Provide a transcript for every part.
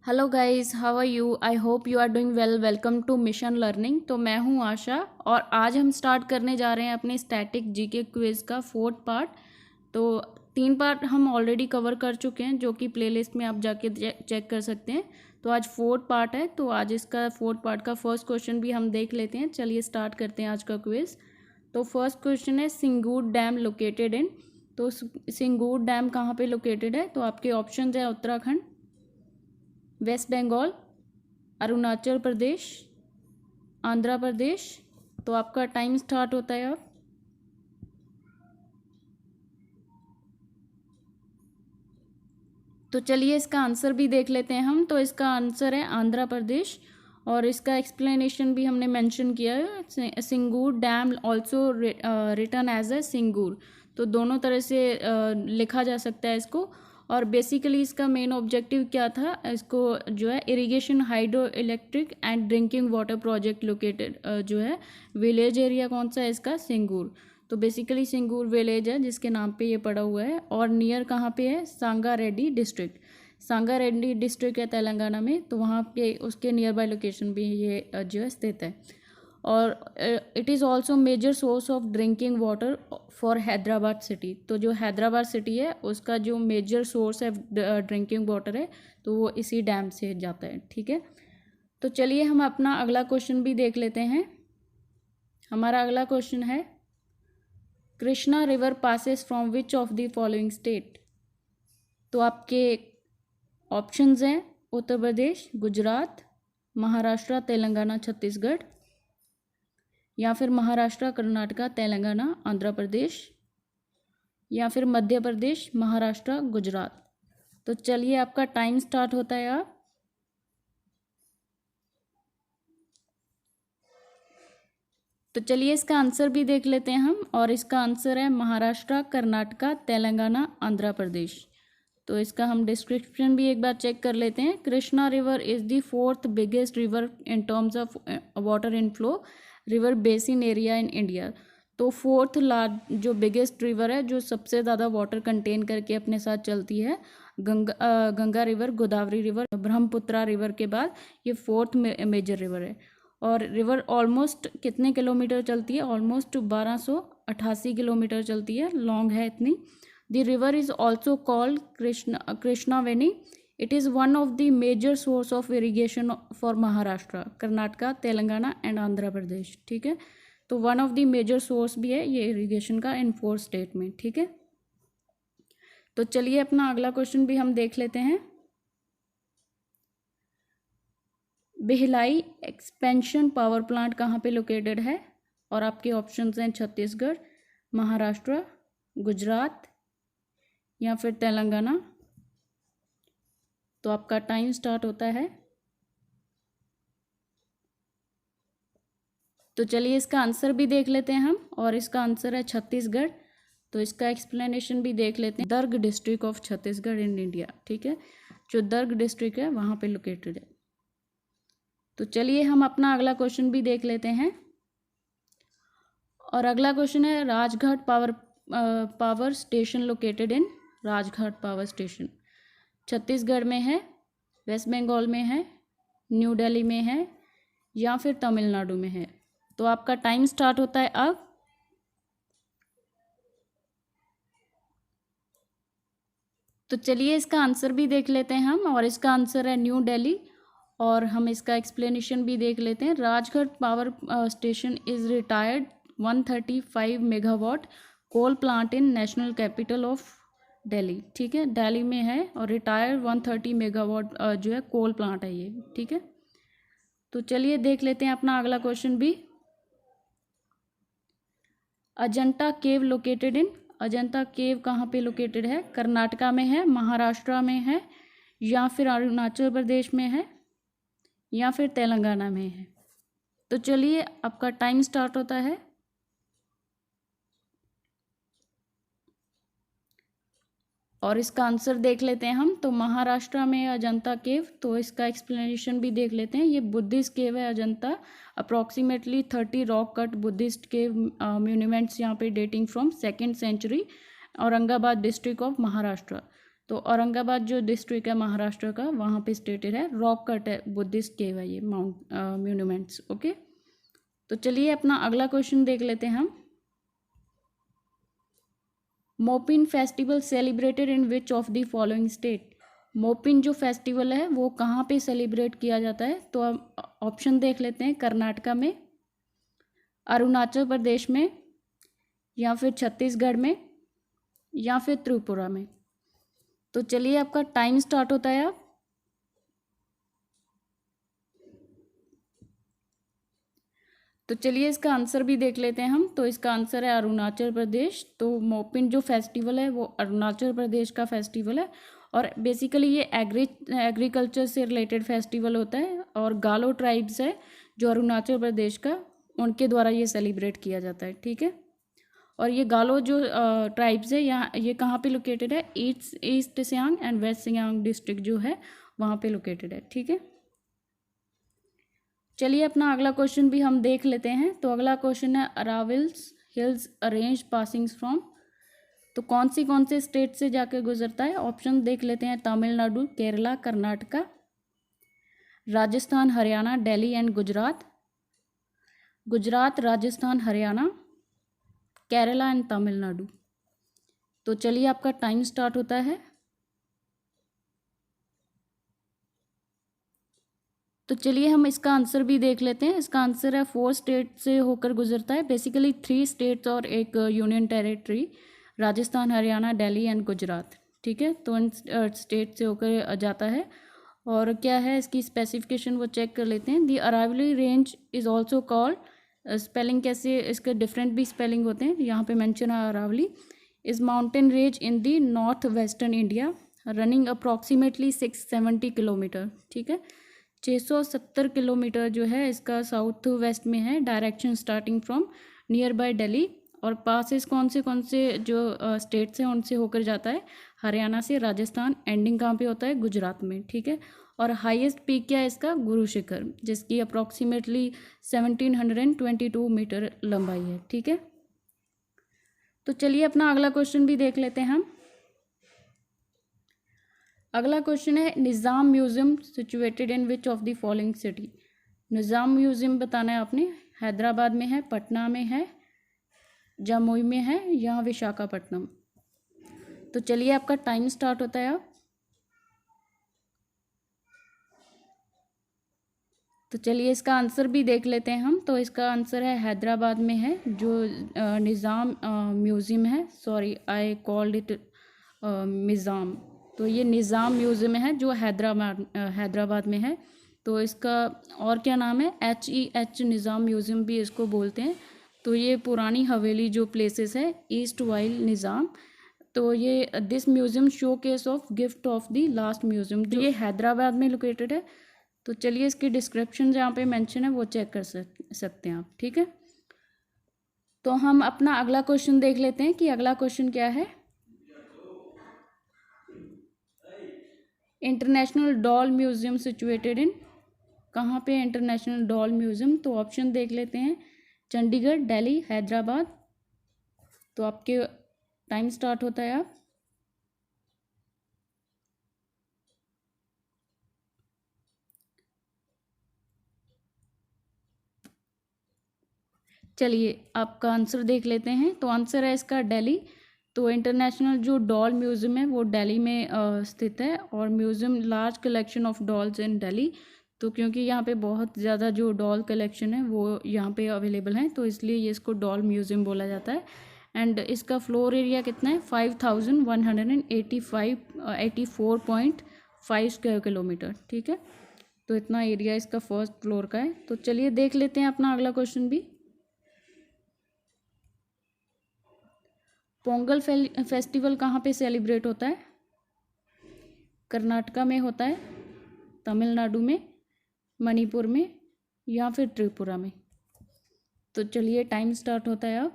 Hello guys, how are you? I hope you are doing well. Welcome to mission learning. तो मैं हूं आशा और आज हम स्टार्ट करने जा रहे हैं अपने स्टैटिक जीके क्विज़ का फोर्थ पार्ट। तो 3 पार्ट हम ऑलरेडी कवर कर चुके हैं, जो कि प्लेलिस्ट में आप जाके चेक कर सकते हैं। तो आज फोर्थ पार्ट है, तो आज इसका फोर्थ पार्ट का फर्स्ट क्वेश्चन भी हम देख लेते हैं। चलिए स्टार्ट करते हैं आज का क्विज़। तो फर्स्ट क्वेश्चन है, सिंगूर डैम लोकेटेड इन। तो सिंगूर डैम कहाँ पे लोकेटेड है? तो आपके ऑप्शन है उत्तराखंड, वेस्ट बंगाल, अरुणाचल प्रदेश, आंध्र प्रदेश। तो आपका टाइम स्टार्ट होता है अब। तो चलिए इसका आंसर भी देख लेते हैं हम। तो इसका आंसर है आंध्र प्रदेश और इसका एक्सप्लेनेशन भी हमने मेंशन किया है। Singur dam also written as a Singur. तो दोनों तरह से लिखा जा सकता है इसको। और बेसिकली इसका मेन ऑब्जेक्टिव क्या था, इसको जो है irrigation, hydro electric and drinking water project located जो है विलेज एरिया कौन सा है इसका? सिंगूर। तो बेसिकली सिंगूर विलेज है जिसके नाम पे ये पड़ा हुआ है। और नियर कहाँ पे है? सांगारेड्डी डिस्ट्रिक्ट। सांगारेड्डी डिस्ट्रिक्ट है तेलंगाना में, तो वहाँ पे उसके नियर बाय लोकेशन भी ये जो है स्थित है। और it is also major source of drinking water for Hyderabad city. तो जो हैदराबाद सिटी है उसका जो मेजर सोर्स है ड्रिंकिंग वाटर है, तो वो इसी डैम से जाता है। ठीक है, तो चलिए हम अपना अगला क्वेश्चन भी देख लेते हैं। हमारा अगला क्वेश्चन है, Krishna river passes from which of the following state. तो आपके ऑप्शंस हैं उत्तर प्रदेश, गुजरात, महाराष्ट्र, तेलंगाना, छत्तीसगढ़, या फिर महाराष्ट्र, कर्नाटका, तेलंगाना, आंध्र प्रदेश, या फिर मध्य प्रदेश, महाराष्ट्र, गुजरात। तो चलिए आपका टाइम स्टार्ट होता है आप। तो चलिए इसका आंसर भी देख लेते हैं हम। और इसका आंसर है महाराष्ट्र, कर्नाटका, तेलंगाना, आंध्र प्रदेश। तो इसका हम डिस्क्रिप्शन भी एक बार चेक कर लेते हैं। Krishna river is the fourth biggest river in terms of water inflow river basin area in India. तो फोर्थ लार्ज जो बिगेस्ट रिवर है, जो सबसे ज़्यादा वाटर कंटेन करके अपने साथ चलती है, Ganga river, Godavari river, Brahmaputra river के बाद ये फोर्थ मेजर रिवर है। और रिवर ऑलमोस्ट कितने किलोमीटर चलती है? ऑलमोस्ट 1288 किलोमीटर चलती है, लॉन्ग है इतनी। The river is also called Krishnaveni. It is one of the major source of irrigation for Maharashtra, Karnataka, Telangana and Andhra Pradesh. ठीक है, तो one of the major source भी है ये इरीगेशन का इन 4 स्टेट में। ठीक है, तो चलिए अपना अगला क्वेश्चन भी हम देख लेते हैं। भिलाई एक्सपेंशन पावर प्लांट कहाँ पे लोकेटेड है? और आपके ऑप्शंस हैं छत्तीसगढ़, महाराष्ट्र, गुजरात, या फिर तेलंगाना। तो आपका टाइम स्टार्ट होता है। तो चलिए इसका आंसर भी देख लेते हैं हम। और इसका आंसर है छत्तीसगढ़। तो इसका एक्सप्लेनेशन भी देख लेते हैं। Durg district of Chhattisgarh in India. ठीक है, जो दर्ग डिस्ट्रिक्ट है वहाँ पे लोकेटेड है। तो चलिए हम अपना अगला क्वेश्चन भी देख लेते हैं। और अगला क्वेश्चन है, Rajghat power station located in. Rajghat power station Chhattisgarh में है, वेस्ट बंगाल में है, न्यू दिल्ली में है, या फिर तमिलनाडु में है। तो आपका टाइम स्टार्ट होता है अब। तो चलिए इसका आंसर भी देख लेते हैं हम। और इसका आंसर है न्यू दिल्ली। और हम इसका एक्सप्लेनेशन भी देख लेते हैं। Rajghat power station is retired 135 megawatt coal plant in national capital of Delhi. ठीक है, दिल्ली में है और रिटायर्ड 130 मेगावाट जो है कोल प्लांट है ये। ठीक है, तो चलिए देख लेते हैं अपना अगला क्वेश्चन भी। अजंता केव लोकेटेड इन। अजंता केव कहाँ पे लोकेटेड है? कर्नाटका में है, महाराष्ट्र में है, या फिर अरुणाचल प्रदेश में है, या फिर तेलंगाना में है। तो चलिए आपका टाइम स्टार्ट होता है। और इसका आंसर देख लेते हैं हम। तो महाराष्ट्र में है अजंता केव। तो इसका एक्सप्लेनेशन भी देख लेते हैं। ये बुद्धिस्ट केव है Ajanta. Approximately 30 rock cut Buddhist cave monuments यहाँ पे dating from 2nd century, Aurangabad district of Maharashtra. तो औरंगाबाद जो डिस्ट्रिक्ट है महाराष्ट्र का, वहाँ पे स्टेटेड है। रॉक कट है, बुद्धिस्ट केव है ये, माउंट म्यूनुमेंट्स। ओके, तो चलिए अपना अगला क्वेश्चन देख लेते हैं हम। Mopin festival celebrated in which of the following state. Mopin जो फेस्टिवल है वो कहाँ पे सेलिब्रेट किया जाता है? तो अब ऑप्शन देख लेते हैं। कर्नाटका में, अरुणाचल प्रदेश में, या फिर छत्तीसगढ़ में, या फिर त्रिपुरा में। तो चलिए आपका टाइम स्टार्ट होता है। आप तो चलिए इसका आंसर भी देख लेते हैं हम। तो इसका आंसर है अरुणाचल प्रदेश। तो मोपिन जो फेस्टिवल है वो अरुणाचल प्रदेश का फेस्टिवल है, और बेसिकली ये एग्रीकल्चर से रिलेटेड फेस्टिवल होता है, और गालो ट्राइब्स है जो अरुणाचल प्रदेश का, उनके द्वारा ये सेलिब्रेट किया जाता है। ठीक है, और ये गालो जो ट्राइब्स है यहाँ, ये कहाँ पे लोकेटेड है? East Siang and west Siang district जो है वहाँ पे लोकेटेड है। ठीक है, चलिए अपना अगला क्वेश्चन भी हम देख लेते हैं। तो अगला क्वेश्चन है अरावल्स हिल्स अरेंज पासिंग्स फ्रॉम। तो कौन से स्टेट से जाकर गुजरता है? ऑप्शन देख लेते हैं। तमिलनाडु, केरला, कर्नाटका, राजस्थान, हरियाणा, दिल्ली एंड गुजरात। गुजरात, राजस्थान, हरियाणा, केरला एंड तमिलनाडु। तो चलिए आपका टाइम स्टार्ट होता है। तो चलिए हम इसका आंसर भी देख लेते हैं। इसका आंसर है 4 स्टेट से होकर गुजरता है। बेसिकली 3 स्टेट्स और एक union territory, Rajasthan, Haryana, Delhi and Gujarat. ठीक है, तो इन स्टेट से होकर जाता है। और क्या है इसकी स्पेसिफिकेशन वो चेक कर लेते हैं। The Aravalli range is also called, spelling कैसे, इसके डिफरेंट भी स्पेलिंग होते हैं, यहाँ पे मेंशन है Aravalli, is mountain range in the north western India, running approximately 670 kilometre. ठीक है, 670 किलोमीटर जो है इसका साउथ वेस्ट में है, direction starting from near by Delhi. और पासेस कौन से जो स्टेट्स हैं उनसे होकर जाता है? हरियाणा से, राजस्थान, एंडिंग कहाँ पे होता है? गुजरात में। ठीक है, और हाईएस्ट पीक क्या है इसका? गुरु शिखर, जिसकी अप्रॉक्सीमेटली 1722 मीटर लंबाई है। ठीक है, तो चलिए अपना अगला क्वेश्चन भी देख लेते हैं हम। अगला क्वेश्चन है Nizam museum situated in which of the following city. Nizam museum बताना है आपने। हैदराबाद में है, पटना में है, जमुई में है, या विशाखापट्टनम। तो चलिए आपका टाइम स्टार्ट होता है। आप तो चलिए इसका आंसर भी देख लेते हैं हम। तो इसका आंसर है हैदराबाद में है जो निज़ाम म्यूज़ियम है। सॉरी, आई कॉल्ड इट निज़ाम। तो ये निज़ाम म्यूज़ियम है जो हैदराबाद में है। तो इसका और क्या नाम है? HEH निज़ाम म्यूज़ियम भी इसको बोलते हैं। तो ये पुरानी हवेली जो प्लेसेस है, ईस्ट वाइल निज़ाम। तो ये this museum show case of gift of the last museum, जो ये हैदराबाद में लोकेटेड है। तो चलिए इसकी डिस्क्रिप्शन जहाँ पे मेंशन है वो चेक कर सकते हैं आप। ठीक है, तो हम अपना अगला क्वेश्चन देख लेते हैं कि अगला क्वेश्चन क्या है। इंटरनेशनल डॉल म्यूजियम सिचुएटेड इन, कहाँ पे इंटरनेशनल डॉल म्यूजियम? तो ऑप्शन देख लेते हैं। चंडीगढ़, दिल्ली, हैदराबाद। तो आपके टाइम स्टार्ट होता है। आप चलिए आपका आंसर देख लेते हैं। तो आंसर है इसका दिल्ली। तो इंटरनेशनल जो डॉल म्यूज़ियम है वो दिल्ली में स्थित है, और museum large collection of dolls in Delhi. तो क्योंकि यहाँ पे बहुत ज़्यादा जो डॉल कलेक्शन है वो यहाँ पे अवेलेबल हैं, तो इसलिए ये इसको डॉल म्यूज़ियम बोला जाता है। एंड इसका फ्लोर एरिया कितना है? 5184.5 स्क्वायर किलोमीटर। ठीक है, तो इतना एरिया इसका फर्स्ट फ्लोर का है। तो चलिए देख लेते हैं अपना अगला क्वेश्चन भी। पोंगल फेस्टिवल कहाँ पे सेलिब्रेट होता है? कर्नाटका में होता है, तमिलनाडु में, मणिपुर में, या फिर त्रिपुरा में। तो चलिए टाइम स्टार्ट होता है। अब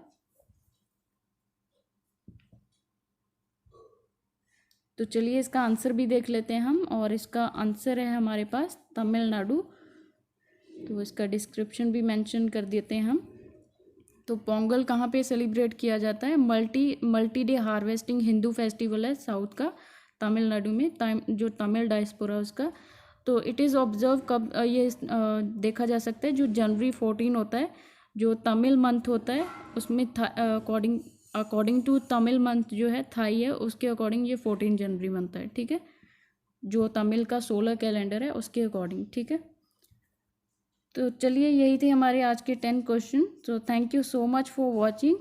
तो चलिए इसका आंसर भी देख लेते हैं हम, और इसका आंसर है हमारे पास तमिलनाडु। तो इसका डिस्क्रिप्शन भी मेंशन कर देते हैं हम। तो पोंगल कहाँ पे सेलिब्रेट किया जाता है? Multi day harvesting Hindu festival है साउथ का, तमिलनाडु में, जो तमिल डायस्पोरा उसका। तो इट इज़ ऑब्जर्व कब ये देखा जा सकता है, जो जनवरी 14 होता है, जो तमिल मंथ होता है उसमें अकॉर्डिंग टू तमिल मंथ जो है थाई है, उसके अकॉर्डिंग ये 14 जनवरी बनता है, ठीक है, जो तमिल का सोलर कैलेंडर है उसके अकॉर्डिंग, ठीक है। तो चलिए यही थे हमारे आज के 10 क्वेश्चन। तो thank you so much for watching.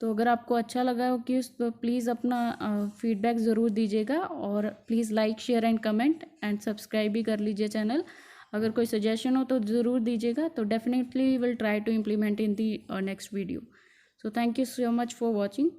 तो अगर आपको अच्छा लगा हो कि तो प्लीज़ अपना फीडबैक ज़रूर दीजिएगा, और please like share and comment and subscribe भी कर लीजिए चैनल। अगर कोई सजेशन हो तो ज़रूर दीजिएगा, तो definitely will try to implement in the next video. So thank you so much for watching.